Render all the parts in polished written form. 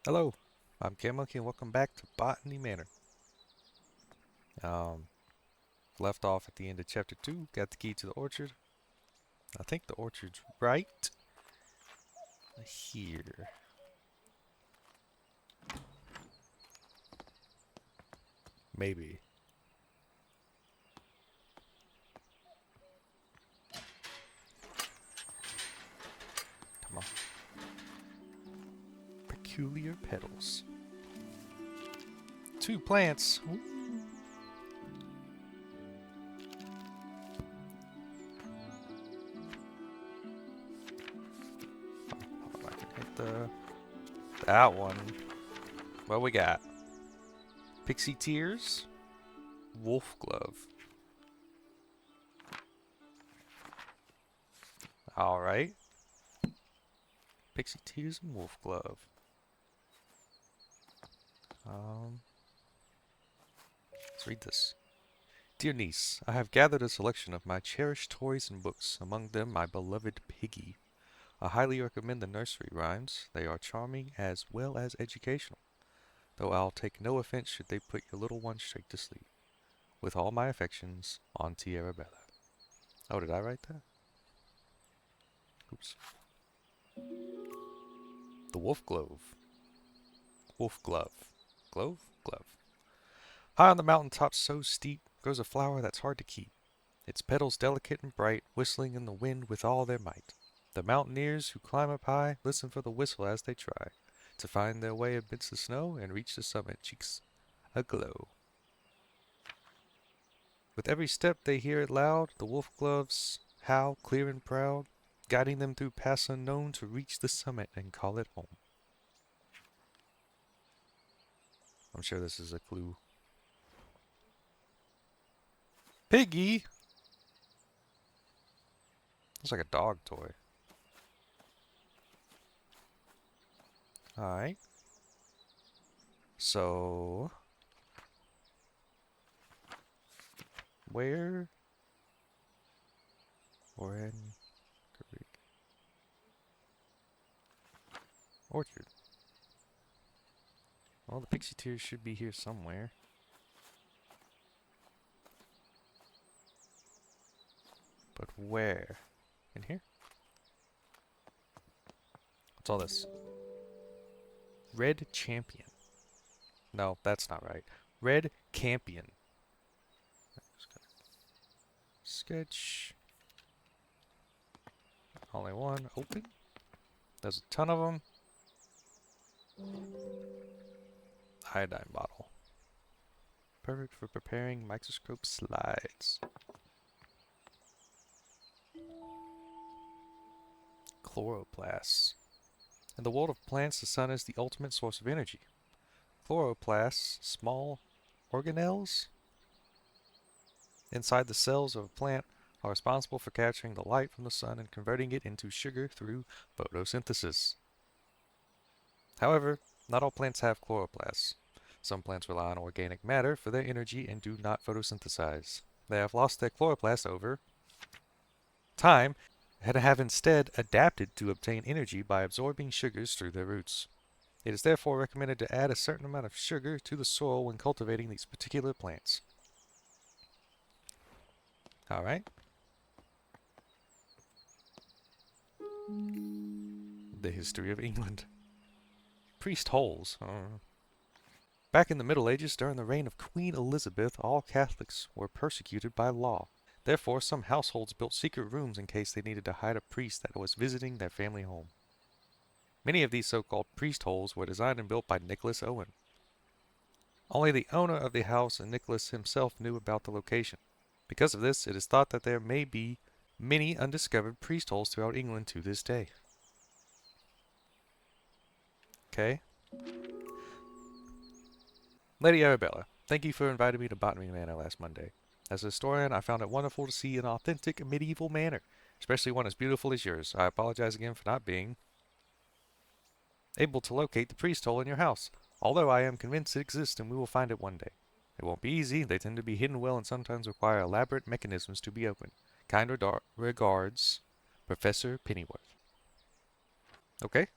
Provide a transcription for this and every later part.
Hello, I'm Monkey and welcome back to Botany Manor. Um, Left off at the end of chapter 2, got the key to the orchard. I think the orchard's right here. Maybe. Come on. Peculiar petals. Two plants. Ooh. Hold on, I can hit that one. What we got? Pixie tears. WolfGlove. Alright. Pixie tears and WolfGlove. Um, let's read this. Dear niece, I have gathered a selection of my cherished toys and books, among them my beloved Piggy. I highly recommend the nursery rhymes. They are charming as well as educational, though I'll take no offense should they put your little one straight to sleep. With all my affections, Auntie Arabella. Oh, did I write that? Oops. The Wolf Glove. Wolf Glove. Glove? Glove. High on the mountain top so steep grows a flower that's hard to keep. Its petals delicate and bright, whistling in the wind with all their might. The mountaineers who climb up high listen for the whistle as they try to find their way amidst the snow and reach the summit, cheeks aglow. With every step they hear it loud, the wolf gloves howl clear and proud, guiding them through paths unknown to reach the summit and call it home. I'm sure this is a clue. Piggy! Looks like a dog toy. Alright. So, where? When? Orchard. Well, the pixie tears should be here somewhere. But where? In here? What's all this? Red champion. No, that's not right. Red campion. Sketch. Only one. Open. There's a ton of them. Iodine bottle. Perfect for preparing microscope slides. Chloroplasts. In the world of plants, the sun is the ultimate source of energy. Chloroplasts, small organelles inside the cells of a plant, are responsible for capturing the light from the sun and converting it into sugar through photosynthesis. However, not all plants have chloroplasts. Some plants rely on organic matter for their energy and do not photosynthesize. They have lost their chloroplasts over time and have instead adapted to obtain energy by absorbing sugars through their roots. It is therefore recommended to add a certain amount of sugar to the soil when cultivating these particular plants. Alright. The history of England. Priest holes. Back in the Middle Ages, during the reign of Queen Elizabeth, all Catholics were persecuted by law. Therefore, some households built secret rooms in case they needed to hide a priest that was visiting their family home. Many of these so-called priest holes were designed and built by Nicholas Owen. Only the owner of the house and Nicholas himself knew about the location. Because of this, it is thought that there may be many undiscovered priest holes throughout England to this day. Okay. Lady Arabella, thank you for inviting me to Botany Manor last Monday. As a historian, I found it wonderful to see an authentic medieval manor, especially one as beautiful as yours. I apologize again for not being able to locate the priest hole in your house, although I am convinced it exists and we will find it one day. It won't be easy, they tend to be hidden well and sometimes require elaborate mechanisms to be opened. Kind regards, Professor Pennyworth. Okay?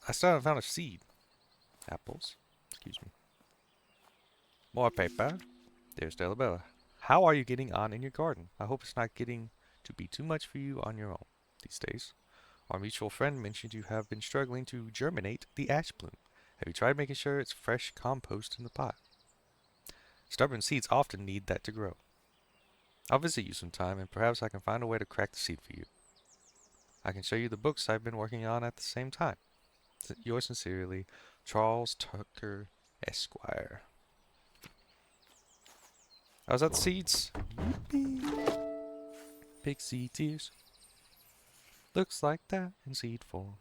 I still haven't found a seed. Apples. Excuse me. More paper. There's Delabella. How are you getting on in your garden? I hope it's not getting to be too much for you on your own these days. Our mutual friend mentioned you have been struggling to germinate the ash bloom. Have you tried making sure it's fresh compost in the pot? Stubborn seeds often need that to grow. I'll visit you sometime, and perhaps I can find a way to crack the seed for you. I can show you the books I've been working on at the same time. Yours sincerely, Charles Tucker, Esquire. I was at the seeds. Yippee. Pixie tears. Looks like that in seed form.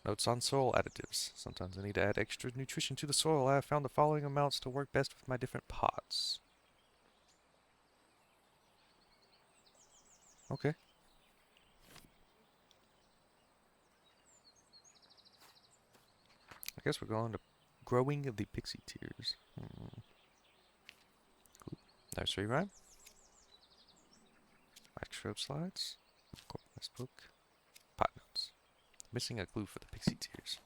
Notes on soil additives. Sometimes I need to add extra nutrition to the soil. I have found the following amounts to work best with my different pots. Okay. I guess we're going to growing the pixie tears. Cool. Nursery rhyme. Wax shrub slides. Corpus book. Pot notes. Missing a clue for the pixie tears.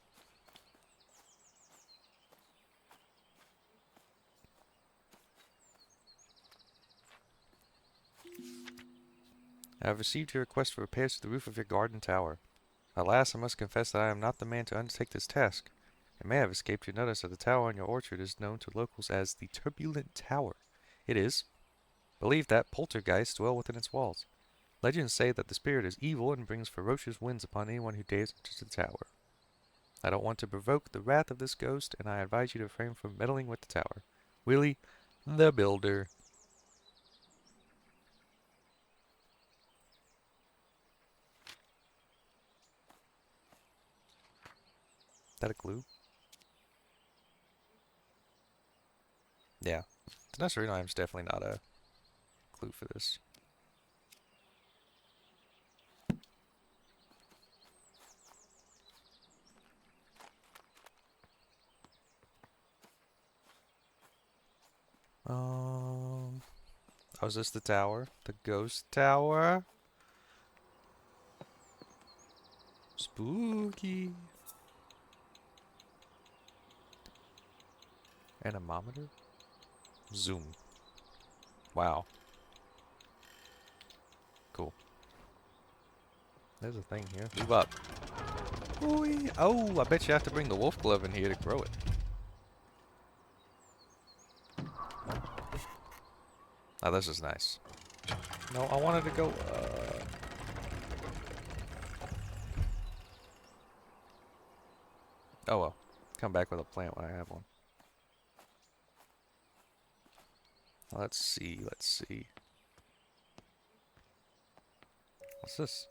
I have received your request for repairs to the roof of your garden tower. Alas, I must confess that I am not the man to undertake this task. It may have escaped your notice that the tower in your orchard is known to locals as the Turbulent Tower. It is believed that poltergeists dwell within its walls. Legends say that the spirit is evil and brings ferocious winds upon anyone who dares enter the tower. I don't want to provoke the wrath of this ghost, and I advise you to refrain from meddling with the tower. Willie, the Builder. Is that a clue? Yeah. The nursery rhyme is definitely not a clue for this. Oh, is this the tower? The ghost tower? Spooky. Anemometer? Zoom. Wow. Cool. There's a thing here. Move up. Ooh, oh, I bet you have to bring the WolfGlove in here to grow it. Oh, this is nice. No, I wanted to go, Oh well. Come back with a plant when I have one. Let's see, let's see. What's this?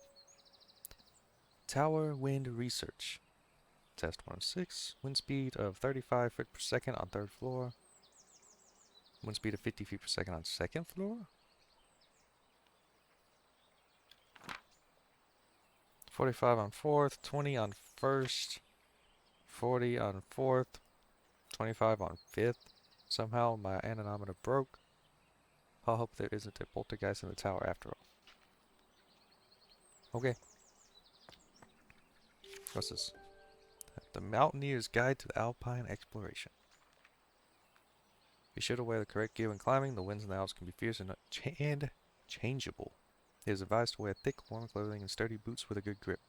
Tower Wind Research. Test 106. Wind speed of 35 feet per second on third floor. Wind speed of 50 feet per second on second floor. 45 on fourth, 20 on first, 40 on fourth, 25 on fifth. Somehow my anemometer broke. I'll hope there isn't a poltergeist in the tower after all. Okay. What's this? The Mountaineer's Guide to the Alpine Exploration. Be sure to wear the correct gear when climbing. The winds in the Alps can be fierce and changeable. It is advised to wear thick, warm clothing and sturdy boots with a good grip.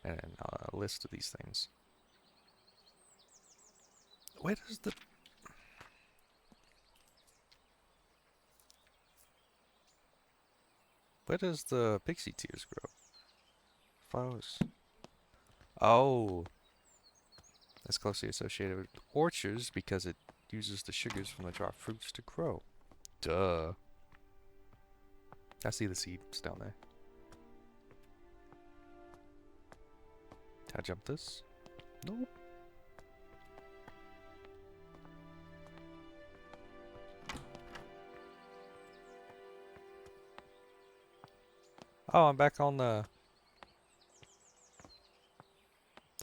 And a list of these things. Where does the pixie tears grow? Flowers. Oh, that's closely associated with orchards because it uses the sugars from the dry fruits to grow. Duh. I see the seeds down there. Can I jump this? Nope. Oh, I'm back on the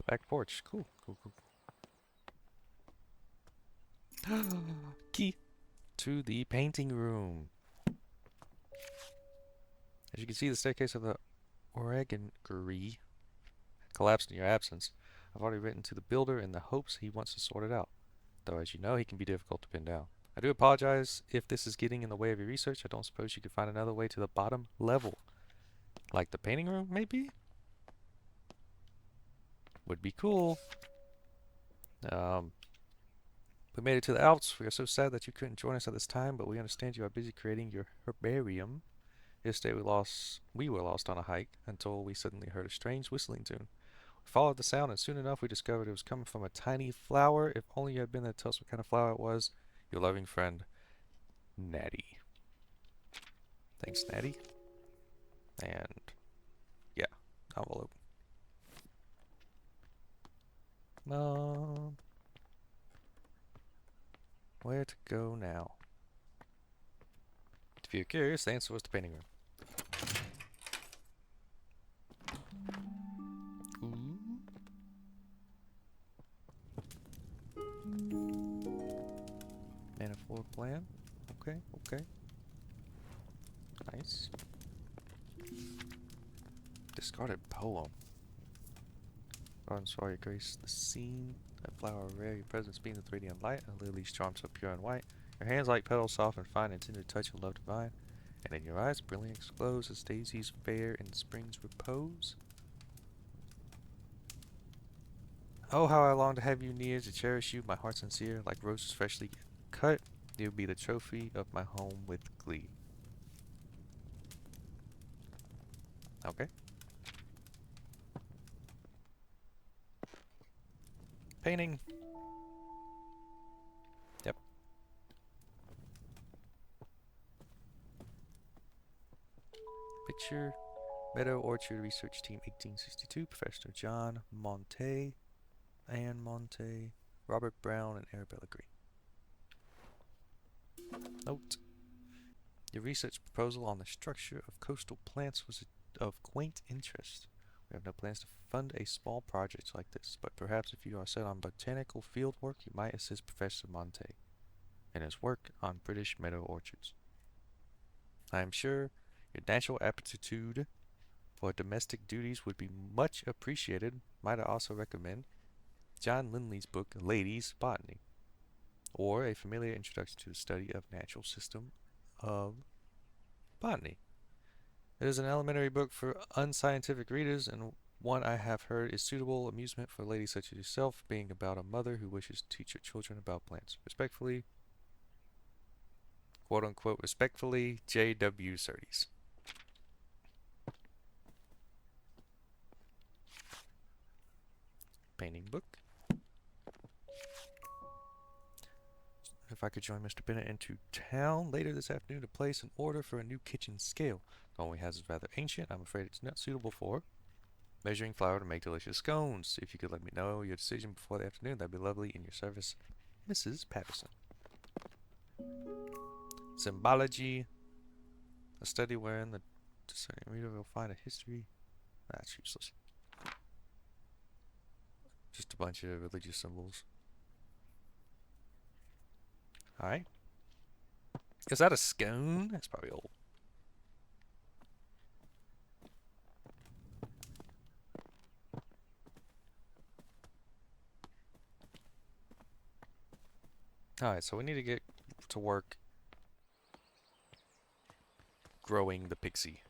back porch. Cool, cool, cool. Key to the painting room. As you can see, the staircase of the Oregongery collapsed in your absence. I've already written to the builder in the hopes he wants to sort it out, though as you know, he can be difficult to pin down. I do apologize if this is getting in the way of your research. I don't suppose you could find another way to the bottom level. Like the painting room, maybe? Would be cool. We made it to the Alps. We are so sad that you couldn't join us at this time, but we understand you are busy creating your herbarium. Yesterday we were lost on a hike until we suddenly heard a strange whistling tune. We followed the sound and soon enough we discovered it was coming from a tiny flower. If only you had been there to tell us what kind of flower it was. Your loving friend, Natty. Thanks, Natty. And yeah, envelope. Where to go now? If you're curious, the answer was the painting room. And a floor plan. Okay, okay. Nice. Discarded poem. Gardens far grace the scene. A flower rare, your presence beams with radiant light, a lily's charm so pure and white. Your hands like petals soft and fine, intended touch of love divine. And in your eyes brilliance glows as daisies fair in spring's repose. Oh, how I long to have you near, to cherish you, my heart sincere, like roses freshly cut. You'll be the trophy of my home with glee. Okay. Painting. Yep. Picture. Meadow Orchard Research Team 1862, Professor John Monte, Anne Monte, Robert Brown, and Arabella Green. Note. Your research proposal on the structure of coastal plants was of quaint interest. We have no plans to fund a small project like this, but perhaps if you are set on botanical field work, you might assist Professor Monte in his work on British meadow orchards. I am sure your natural aptitude for domestic duties would be much appreciated. Might I also recommend John Lindley's book, Ladies' Botany, or a familiar introduction to the study of natural system of botany. It is an elementary book for unscientific readers, and one I have heard is suitable amusement for ladies such as yourself, being about a mother who wishes to teach her children about plants. Respectfully, quote unquote, respectfully, J.W. Surtees. Painting book. If I could join Mr. Bennett into town later this afternoon to place an order for a new kitchen scale. The one we has is rather ancient. I'm afraid it's not suitable for measuring flour to make delicious scones. If you could let me know your decision before the afternoon, that'd be lovely. In your service, Mrs. Patterson. Symbology. A study wherein the discerning reader will find a history. That's useless. Just a bunch of religious symbols. Alright. Is that a scone? That's probably old. Alright, so we need to get to work growing the Pixie.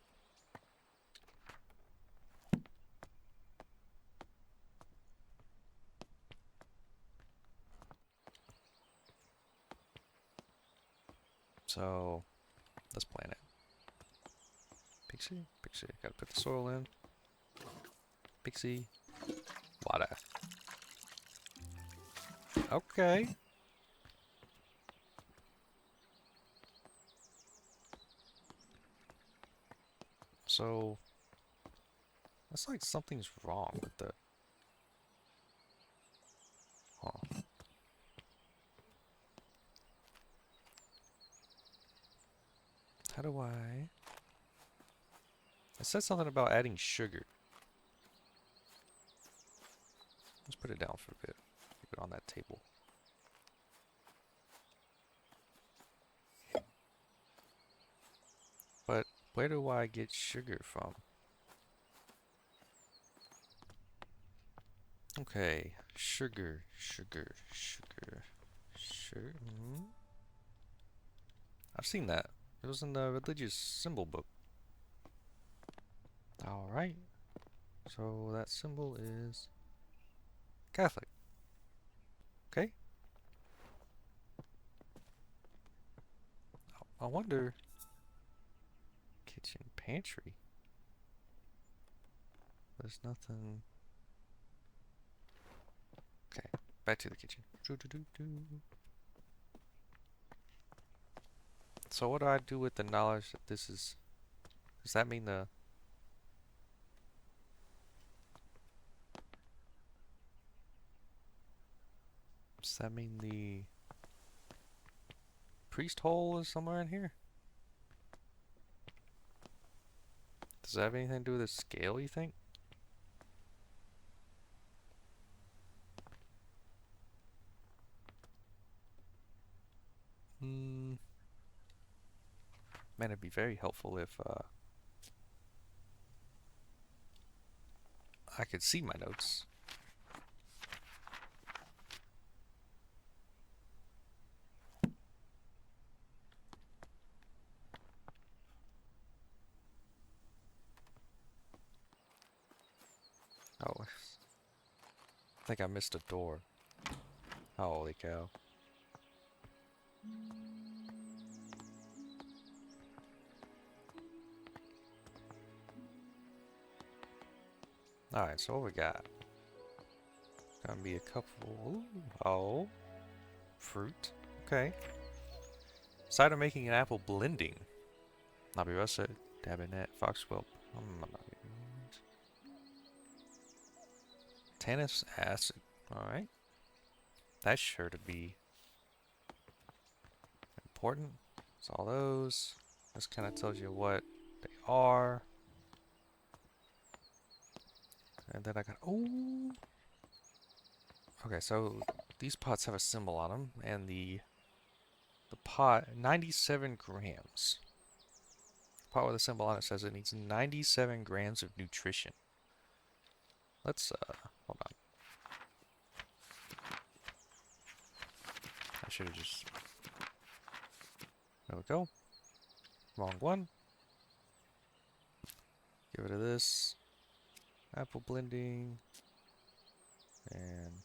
So, let's plant it. Pixie? Pixie. Gotta put the soil in. Pixie. Water. Okay. So, looks like something's wrong with the... Huh. How do I... It said something about adding sugar. Let's put it down for a bit. Keep it on that table. But Where do I get sugar from? Okay, sugar. I've seen that. It was in the religious symbol book. Alright. So that symbol is Catholic. Okay. I wonder. Kitchen pantry. There's nothing. Okay. Back to the kitchen. So what do I do with the knowledge that this is... Does that mean the... Does that mean the... priest hole is somewhere in here? Does that have anything to do with the scale, you think? Man, it'd be very helpful if I could see my notes. Oh, I think I missed a door. Holy cow. Alright, so what we got? Gonna be a couple... Oh. Fruit. Okay. Cider making an apple blending. Knobby russet, dabinet, foxwhelp. Tannous acid. Alright. That's sure to be important. It's all those. This kind of tells you what they are. And then I got... Oh! Okay, so these pots have a symbol on them, and the pot, 97 grams. The pot with a symbol on it says it needs 97 grams of nutrition. Let's, hold on. I should have just... There we go. Wrong one. Get rid of this. Apple blending. And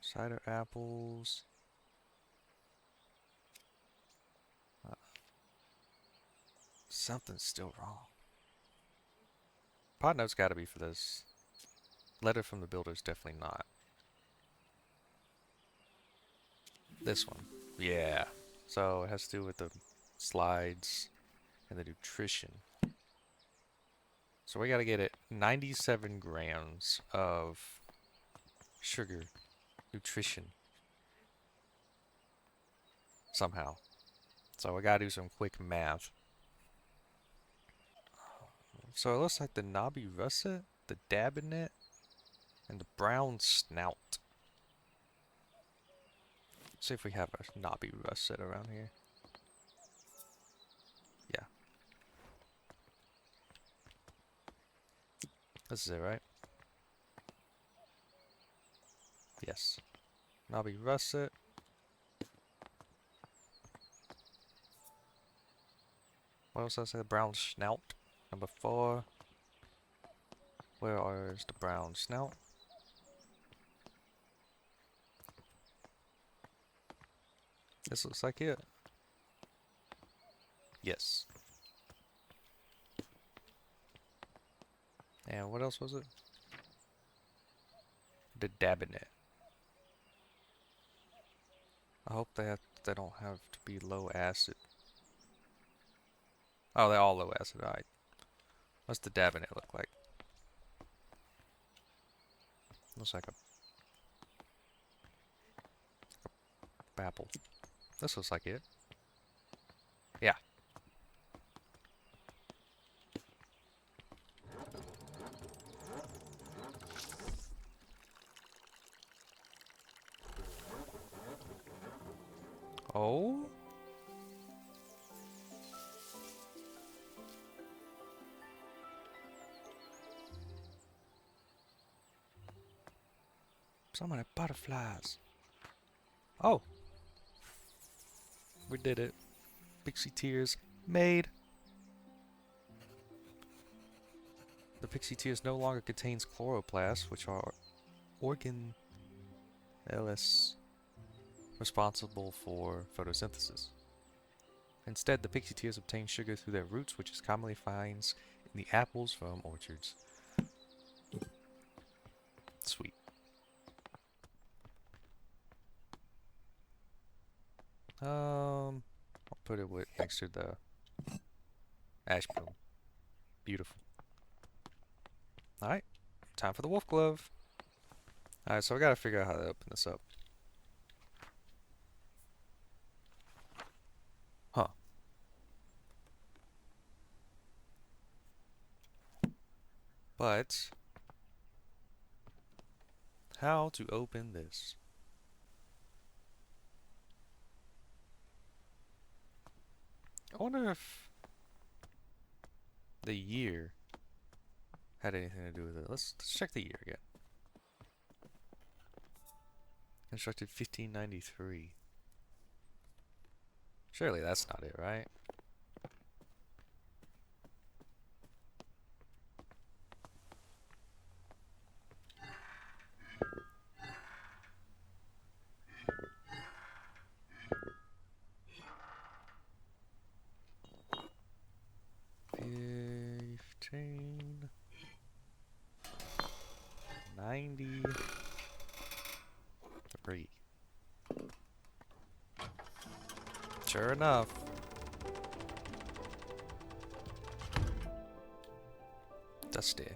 cider apples. Something's still wrong. Pod note's gotta be for this. Letter from the builder's definitely not. This one. Yeah. So it has to do with the slides and the nutrition. So we gotta get it 97 grams of sugar nutrition. Somehow. So we gotta do some quick math. So it looks like the knobby russet, the dabinet, and the brown snout. Let's see if we have a knobby russet around here. Yeah. This is it, right? Yes. Knobby russet. What else did I say? The brown snout. Number 4. Where is the brown snout? This looks like it. Yes. And what else was it? The dabinet. I hope they don't have to be low acid. Oh, they're all low acid. Alright. What's the dabinet look like? Looks like a apple. This looks like it. Yeah. Oh? So many butterflies. Oh, we did it. Pixie tears made. The pixie tears no longer contains chloroplasts, which are organ LS responsible for photosynthesis. Instead, the pixie tears obtain sugar through their roots, which is commonly finds in the apples from orchards. Sweet. I'll put it next to the ash bloom. Beautiful. Alright, time for the WolfGlove. Alright, so I gotta figure out how to open this up. Huh. But how to open this? I wonder if the year had anything to do with it. Let's check the year again. Constructed 1593. Surely that's not it, right? $15.93. Sure enough. Dusty.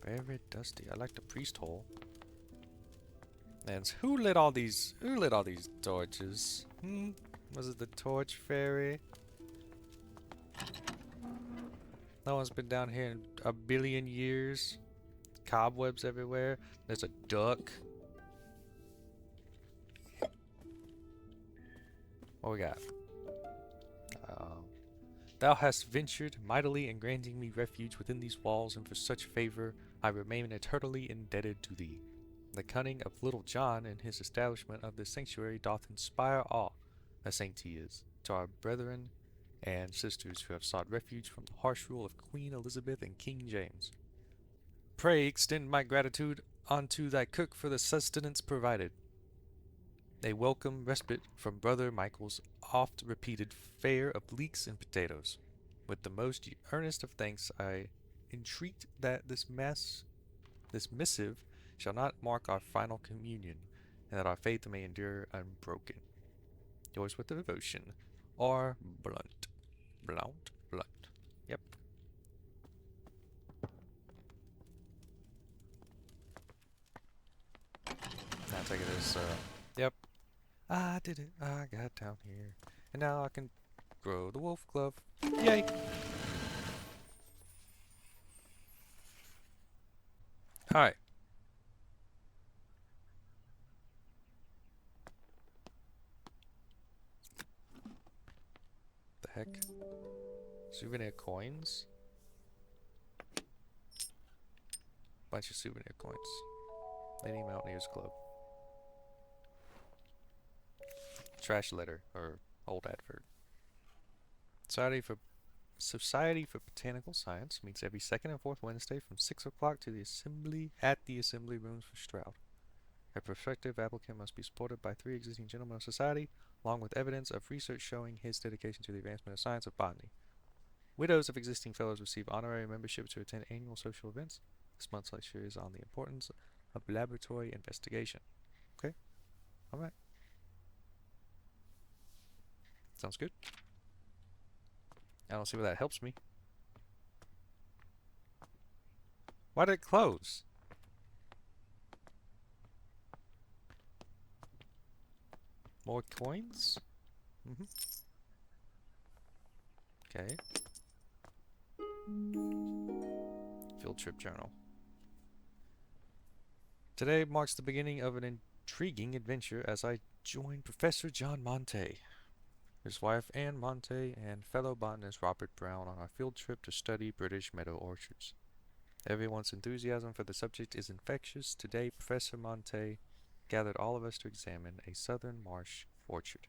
Very dusty. I like the priest hole. And who lit all these torches? Was it the torch fairy? No one's been down here in a billion years. Cobwebs everywhere. There's a duck. What we got? Thou hast ventured mightily in granting me refuge within these walls, and for such favor I remain eternally indebted to thee. The cunning of Little John in his establishment of this sanctuary doth inspire awe, a saint he is, to our brethren and sisters who have sought refuge from the harsh rule of Queen Elizabeth and King James. Pray extend my gratitude unto thy cook for the sustenance provided. A welcome respite from Brother Michael's oft-repeated fare of leeks and potatoes. With the most earnest of thanks, I entreat that this missive shall not mark our final communion, and that our faith may endure unbroken. Yours with devotion, R. Blunt. Blunt. Yep. Now take it as, yep. I did it. I got down here. And now I can grow the WolfGlove. Yay! Alright. The heck? Souvenir coins? Bunch of souvenir coins. Lady Mountaineer's Globe. Trash letter, or old advert. Society for Botanical Science meets every second and fourth Wednesday from 6 o'clock to the assembly at the assembly rooms for Stroud. A prospective applicant must be supported by 3 existing gentlemen of society, along with evidence of research showing his dedication to the advancement of science of botany. Widows of existing fellows receive honorary membership to attend annual social events. This month's lecture is on the importance of laboratory investigation. Okay? Alright. Sounds good. I don't see where that helps me. Why did it close? More coins? Okay. Field trip journal. Today marks the beginning of an intriguing adventure as I join Professor John Monte, his wife Anne Monte, and fellow botanist Robert Brown on our field trip to study British meadow orchards. Everyone's enthusiasm for the subject is infectious. Today, Professor Monte gathered all of us to examine a southern marsh orchard.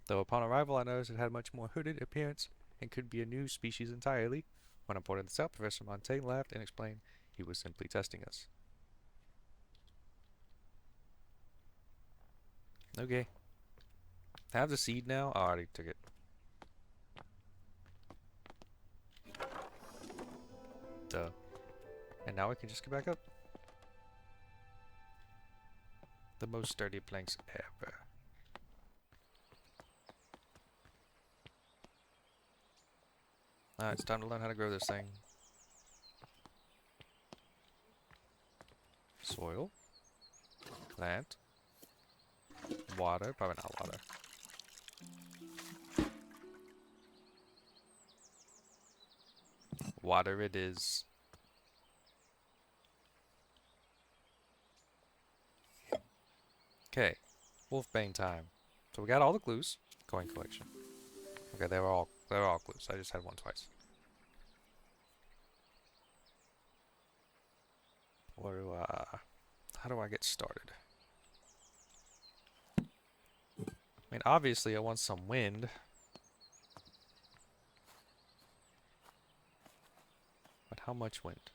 Though upon arrival I noticed it had a much more hooded appearance and could be a new species entirely. When I pointed this out, Professor Monte laughed and explained he was simply testing us. Okay. Have the seed now? Oh, I already took it. Duh. And now we can just get back up. The most sturdy planks ever. Alright, it's time to learn how to grow this thing. Soil. Plant. Water. Probably not water. Water it is. Okay. Wolfbane time. So we got all the clues. Coin collection. Okay, they were all clues. I just had one twice. What do how do I get started? I mean, obviously I want some wind. But how much wind?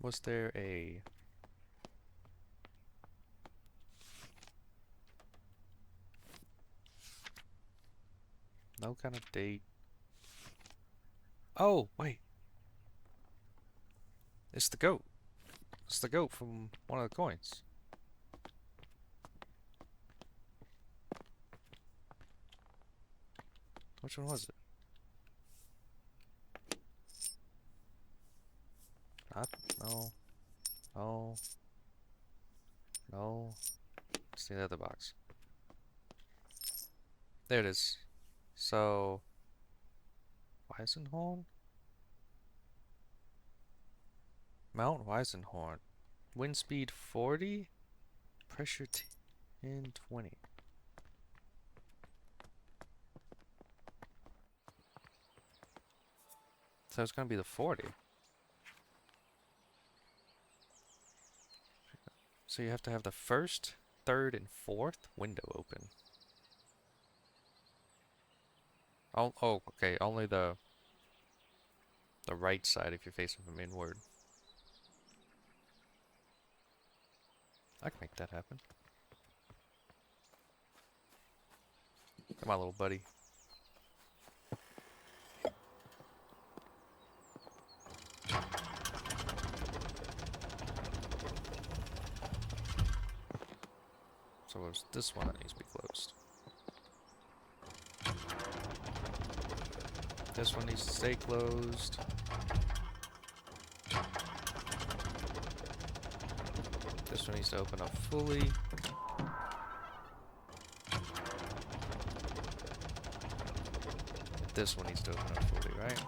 Was there a... no kind of date? Oh, wait. It's the goat. It's the goat from one of the coins. Which one was it? Not... no. No. No. It's the other box. There it is. So... Weisenhorn? Mount Weisenhorn. Wind speed 40? Pressure 10, 20. So it's gonna be the 40. So you have to have the first, third, and fourth window open. Oh, okay. Only the right side if you're facing from inward. I can make that happen. Come on, little buddy. So it's this one that needs to be closed. This one needs to stay closed. This one needs to open up fully. This one needs to open up fully, right?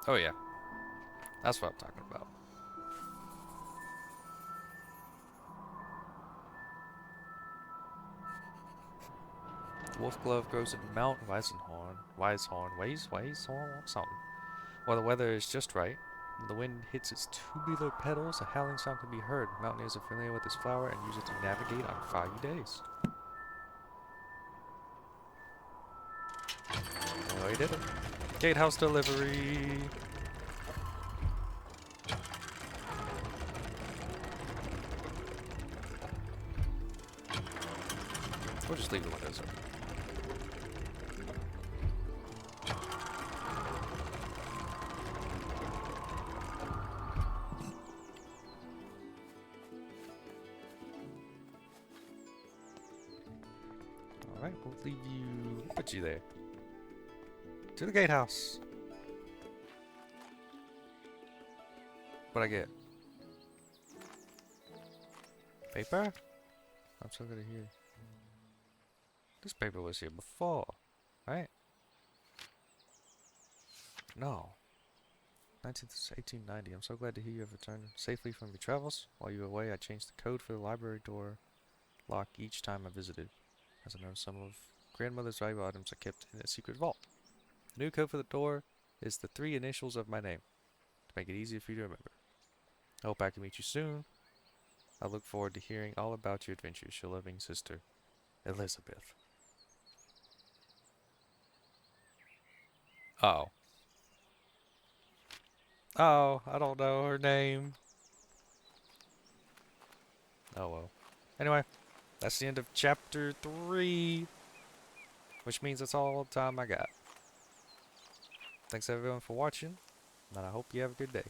Oh yeah. That's what I'm talking about. WolfGlove grows at Mount Weishorn, something. While the weather is just right, when the wind hits its tubular petals, a howling sound can be heard. Mountaineers are familiar with this flower and use it to navigate on foggy days. Oh, he did it. Gatehouse delivery. We'll just leave the windows open. Alright, we'll leave you... put you there. To the gatehouse. What'd I get? Paper? I'm still gonna hear. This paper was here before, right? No. 19th, 1890. I'm so glad to hear you have returned safely from your travels. While you were away, I changed the code for the library door lock each time I visited, as I know some of grandmother's valuable items are kept in a secret vault. The new code for the door is the 3 initials of my name, to make it easier for you to remember. I hope I can meet you soon. I look forward to hearing all about your adventures, your loving sister, Elizabeth. Oh. Oh, I don't know her name. Oh well. Anyway, that's the end of chapter 3, which means that's all the time I got. Thanks everyone for watching, and I hope you have a good day.